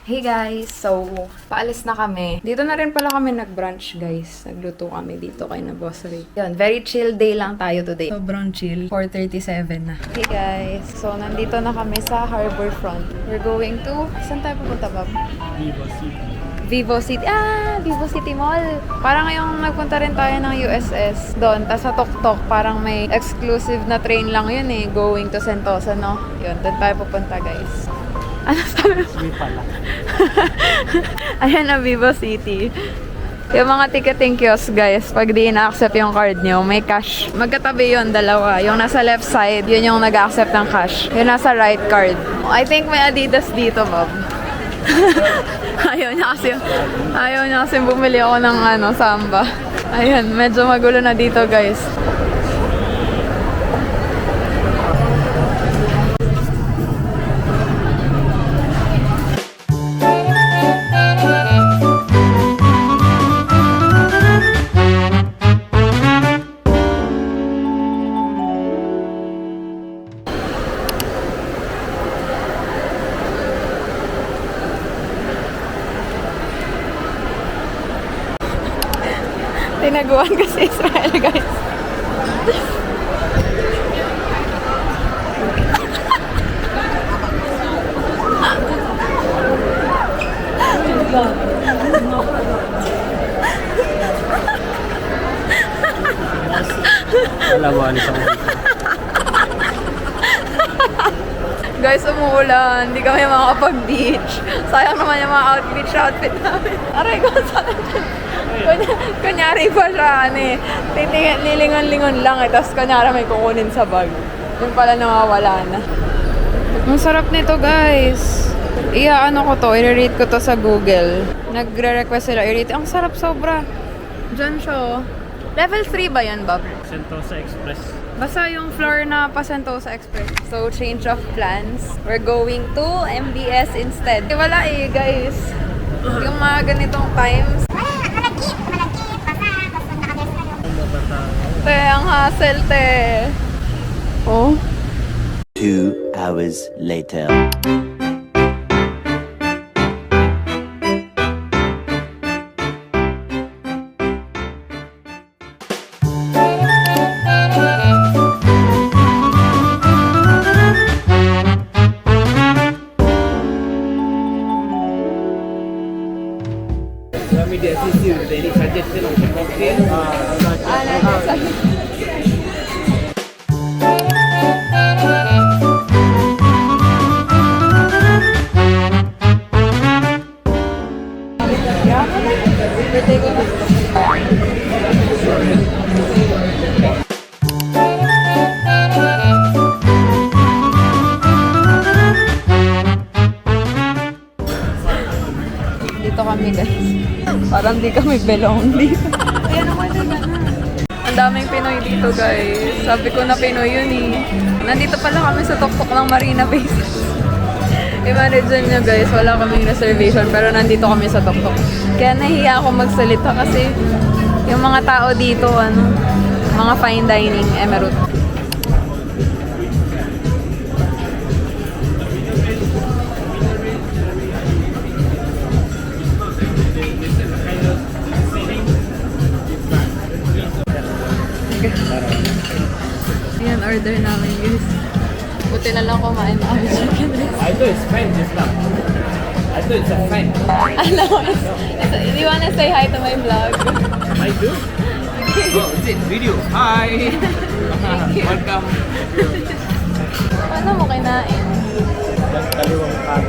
Hey guys! So, paalis na kami. Dito na rin pala kami nag-brunch, guys. Nagluto kami dito kay na Boss Ray. Yun, very chill day lang tayo today. Sobrang chill. 4:37 na. Hey guys! So, nandito na kami sa Harbor Front. We're going to... Saan tayo pupunta, Bob? Vivo City. Vivo City. Ah! Vivo City Mall. Parang ngayong nagpunta rin tayo ng USS doon. Tapos sa Tok-Tok, parang may exclusive na train lang yun eh. Going to Sentosa, no? Yun, doon tayo pupunta, guys. Ano sabi mo? Sweet pala. Ayan na, Vivo City. Yung mga ticketing kiosk, guys, pag di na-accept yung card nyo, may cash. Magkatabi yun, dalawa. Yung nasa left side, yun yung nag-accept ng cash. Yung nasa right card. I think may Adidas dito, Bob. Ayaw niya kasi bumili ako ng Samba. Ayan, medyo magulo na dito, guys. Tinaguan ko sa Israel, guys. Alawalis ako dito. Guys, umuulan. Hindi kami makakapag-beach. Sayang naman yung mga outfit namin. Aray ko, saan kunyari pa siya, lilingon-lingon lang eh. Tapos kunyari may kukunin sa bag. Yung pala nawawala na. Ang sarap nito, guys. Ano ko to, i-rate ko to sa Google. Nagre-request sila i-rate. Ang sarap sobra. Diyan siya. Level 3 ba yan, Bob? Sentosa Express. Basta yung floor na pa Sentosa Express. So, change of plans. We're going to MBS instead. Wala eh, guys. Yung mga ganitong times. Te, ang hassle, te. Oh. 2 hours later. Let me assist you with any suggestion on the cocktail. Dito kami, guys. Parang di kami belong dito. Ayan naman na. Ang daming Pinoy dito, guys. Sabi ko na Pinoy yun eh. Nandito pala kami sa Tok-Tok ng Marina Bay Sands. Imagine nyo, guys, wala kaming reservation pero nandito kami sa Tok-Tok. Kaya nahiya ako magsalita kasi yung mga tao dito, mga fine dining, emerald. Ayan, order namin, guys. Buti na lang kumain na kami chicken rice. I thought it's fine just now. I thought it's a fine. Ano? Do you wanna say hi to my vlog? I do. Oh, is it video? Hi. Welcome. Paano mo kinain? Kaliwang kanan.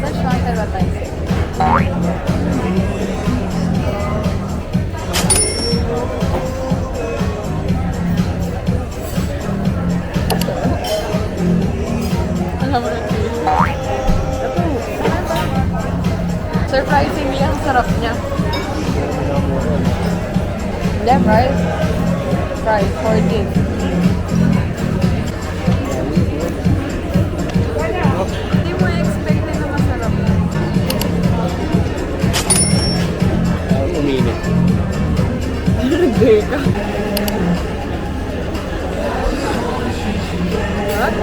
That's not advertising. Surprisingly, ang sarap niya. Hindi, fries. Fries, 14. Hindi mo expect na masarap. Uminit. Hindi ka. What?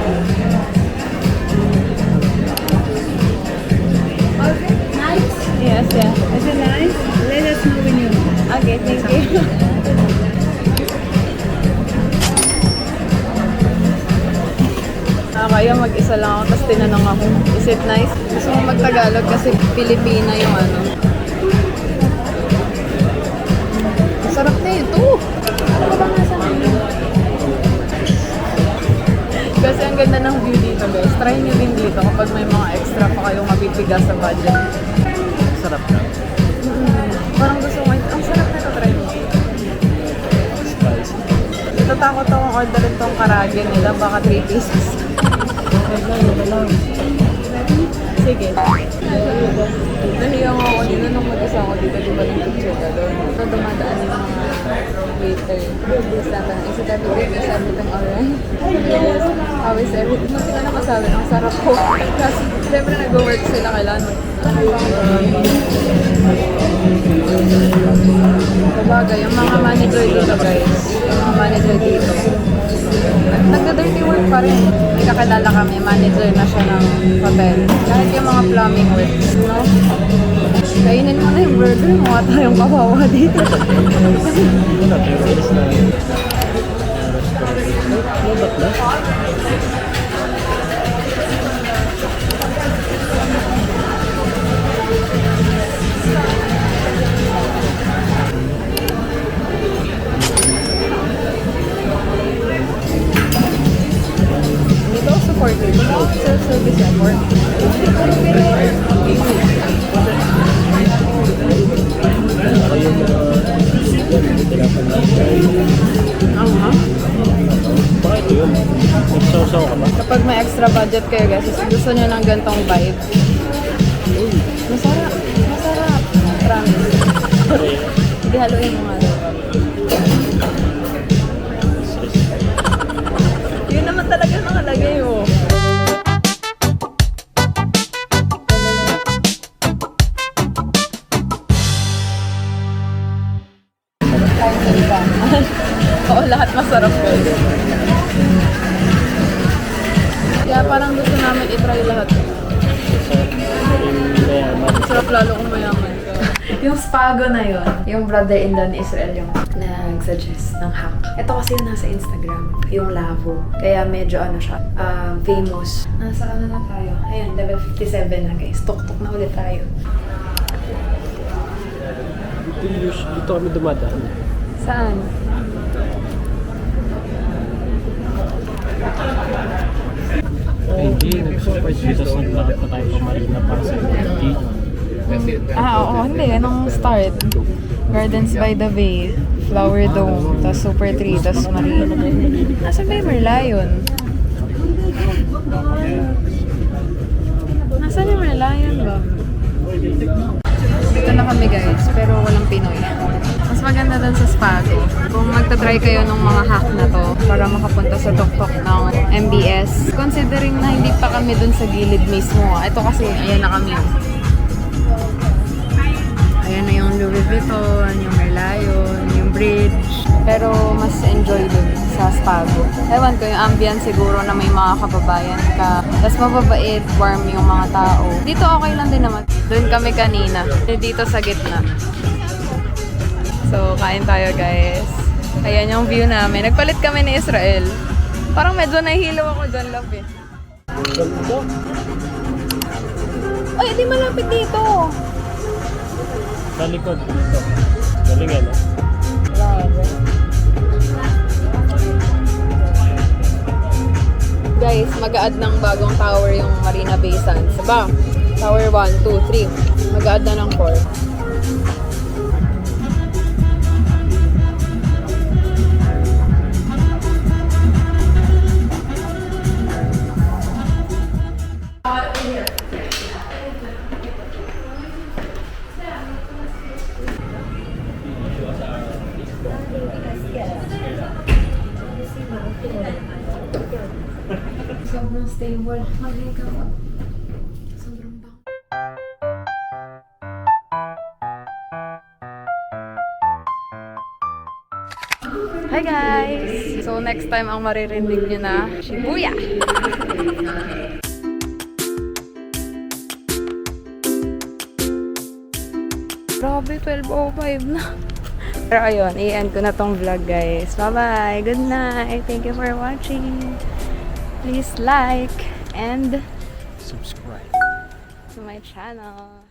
Nice. Yes, yeah. Is it nice? Let us know when you want. Okay, thank you. Kaya mag-isa lang ako, tapos tinanong ako, is it nice? Gusto mo mag-Tagalog kasi Pilipina yung ano. Masarap na ito. Ano ba nasa menu? Kasi ang ganda ng view dito guys. Try nyo din dito kapag may mga extra pa kayong mapipigas sa budget. Sarap na. Parang gusto ko, ang sarap na ito, try mo. Spicy. Natatakot akong orderin tong karage nila, baka 3 pieces. Sige. Nahiya mo ako dito nung mag-isa ako dito, di ba yung picture ka doon? So, dumadaan yung mga waiter. Sabi, is it everything? Is everything alright? Yes. How is everything? Hindi ka nakasabi, ang sarap ko. Kasi, siyempre nag-work sila, kailangan Sabagay, yung mga manager dito guys, yung mga manager dito, nagda-dirty work pa rin. May kakilala kami, manager na siya ng hotel. Kahit yung mga plumbing works, no? Kainin mo na yung burger, mukha tayong kawawa dito. Wala, pero alis na. Lobat na? Dito ako supported. Dito ako self-service effort. Bakit yun? Nagsaw-saw ka ba? Kapag may extra budget kayo guys, gusto nyo ng gantong vibe. Masarap. Masarap. Promise. Hindi haluin mo nga daw. Yun naman talaga nakalagay oh. Oo, lahat masarap guys. Kaya parang gusto namin i-try lahat. Masarap lalo kung mayaman ka. Yung Spago na yun, yung brother-in-law ni Israel yung nag-suggest ng hack. Ito kasi yung nasa Instagram, yung LAVO. Kaya medyo ano siya, famous. Nasa ano na tayo? Ayan, level 57 na guys. Tuk-tuk na ulit tayo. Dito kami dumadaan. Saan? Hindi, nag-surprise dito sa lakad pa tayo pa Marina para sa MT. Oo, hindi. Anong start? Gardens by the Bay, Flower Dome, tas Super Tree, tas Marina. Nasa ba yung Merlion? Nasaan yung Merlion ba? Dito na kami guys, pero walang Pinoy. Mas maganda dun sa Spago. Kung magta-try kayo ng mga hack na to para makapunta sa tuktok ng MBS, considering na hindi pa kami dun sa gilid mismo. Ito kasi, ayan na kami. Ayan na yung Louis Vuitton, yung Merlion, yung bridge. Pero mas enjoy dun sa Spago. Ewan ko, yung ambience siguro na may mga kababayan ka. Tapos mababait, warm yung mga tao. Dito okay lang din naman. Doon kami kanina. Dito sa gitna. So, kain tayo guys. Ayan yung view namin. Nagpalit kami ni Israel. Parang medyo nahihilaw ako dyan, love eh. Ay, di malapit dito. Sa likod dito. Galing yan, no? Grabe. Guys, mag-a-add ng bagong tower yung Marina Bay Sands. Diba? Tower 1, 2, 3. Mag-a-add na ng 4. stable. Maghigawa. Sobrang bang. Hi guys! So next time ang maririnig nyo na Shibuya! Grabe, 12:05 na. Pero ayun, i-end ko na tong vlog guys. Bye-bye! Good night! Thank you for watching! Please like and Subscribe to my channel.